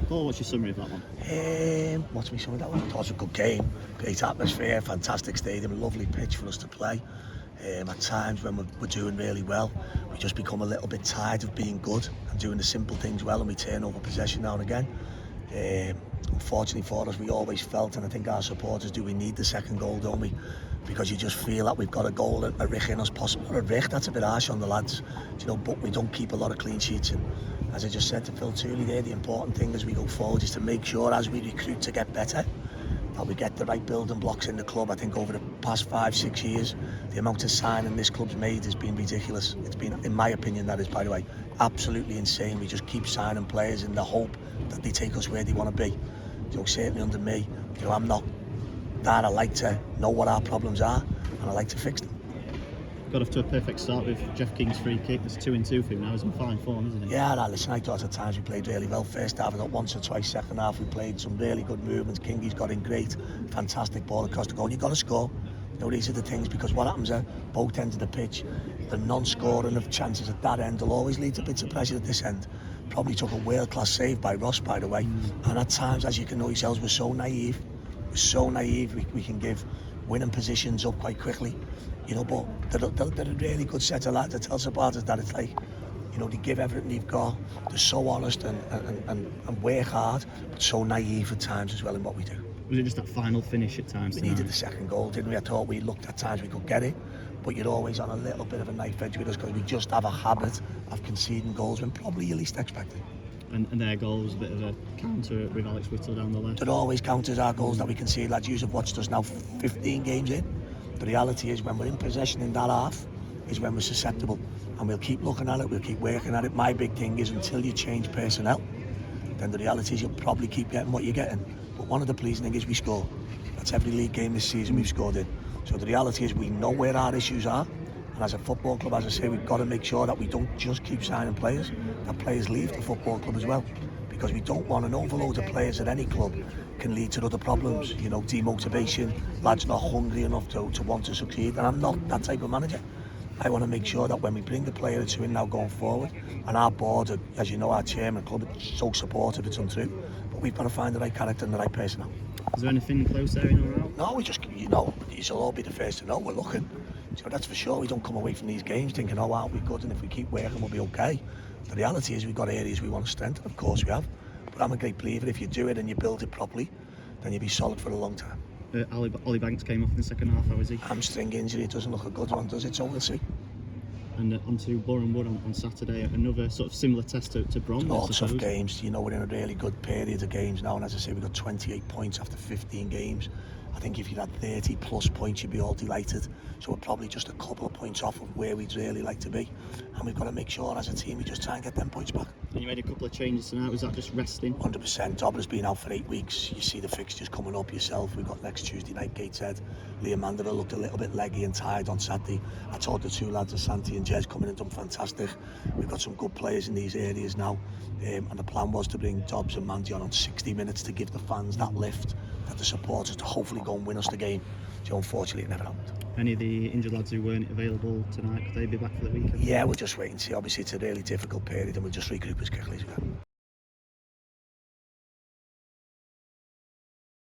Paul, what's your summary of that one? What's my summary of that one? I thought it was a good game, great atmosphere, fantastic stadium, lovely pitch for us to play. At times when we're doing really well, we just become a little bit tired of being good and doing the simple things well, and we turn over possession now and again. Unfortunately for us, we always felt, and I think our supporters do, we need the second goal, don't we? Because you just feel that we've got a goal, a rick in us possible. Or a rick, that's a bit harsh on the lads, you know, but we don't keep a lot of clean sheets. And as I just said to Phil Tooley there, the important thing as we go forward is to make sure as we recruit to get better, that we get the right building blocks in the club. I think over the past 5-6 years, the amount of signing this club's made has been ridiculous. It's been, in my opinion, that is, by the way, absolutely insane. We just keep signing players in the hope that they take us where they want to be. So certainly under me, you know, I'm not that. I like to know what our problems are and I like to fix them. Got off to a perfect start with Jeff King's free kick. It's 2-2 for him now. He's in fine form, isn't he? Yeah, listen, I thought at times we played really well. First half, I got once or twice. Second half, we played some really good movements. Kingy's got in great, fantastic ball across the goal. You've got to score. You know, these are the things, because what happens at both ends of the pitch, the non-scoring of chances at that end will always lead to bits of pressure at this end. Probably took a world-class save by Ross, by the way. And at times, as you can know yourselves, we're so naive. We're so naive. We can give winning positions up quite quickly. You know, but they're a really good set of lads that tell supporters that it's like, you know, they give everything they've got. They're so honest and work hard, but so naive at times as well in what we do. Was it just that final finish at times? We needed the second goal, didn't we? I thought we looked at times we could get it, but you're always on a little bit of a knife edge with us because we just have a habit of conceding goals when probably you least expect it. And their goal was a bit of a counter with Alex Whittle down the left. It always counters our goals that we concede. Lads, you have watched us now 15 games in. The reality is when we're in possession in that half is when we're susceptible, and we'll keep looking at it, we'll keep working at it. My big thing is until you change personnel, then the reality is you'll probably keep getting what you're getting. But one of the pleasing things is we score. That's every league game this season we've scored in. So the reality is we know where our issues are, and as a football club, as I say, we've got to make sure that we don't just keep signing players, that players leave the football club as well, because we don't want an overload of players at any club can lead to other problems, you know, demotivation, lads not hungry enough to want to succeed, and I'm not that type of manager. I want to make sure that when we bring the player that's in now going forward, and our board, as you know, our chairman club is so supportive, it's untrue, but we've got to find the right character and the right personnel. Is there anything close there in or out? No, we just, you know, you'll all be the first to know we're looking. So that's for sure. We don't come away from these games thinking, oh, aren't we good, and if we keep working we'll be okay. The reality is we've got areas we want to strengthen, of course we have. But I'm a great believer, if you do it and you build it properly, then you'll be solid for a long time. Ollie Banks came off in the second half, how is he? Hamstring injury, it doesn't look a good one, does it? So we'll see. And on to Boreham Wood on Saturday, another sort of similar test to Brom. All tough games, you know, we're in a really good period of games now, and as I say, we've got 28 points after 15 games. I think if you had 30 plus points, you'd be all delighted. So we're probably just a couple of points off of where we'd really like to be. And we've got to make sure as a team we just try and get them points back. And you made a couple of changes tonight, was that just resting? 100%. Dobler's been out for 8 weeks. You see the fixtures coming up yourself. We've got next Tuesday night Gateshead. Liam Mandela looked a little bit leggy and tired on Saturday. I told the two lads, Asante and Jez, coming in and done fantastic. We've got some good players in these areas now. And the plan was to bring Dobbs and Mandy on 60 minutes to give the fans that lift, that the supporters to hopefully go and win us the game. So unfortunately it never happened. Any of the injured lads who weren't available tonight, could they be back for the weekend? Yeah, we'll just wait and see. Obviously it's a really difficult period and we'll just regroup as quickly as we can.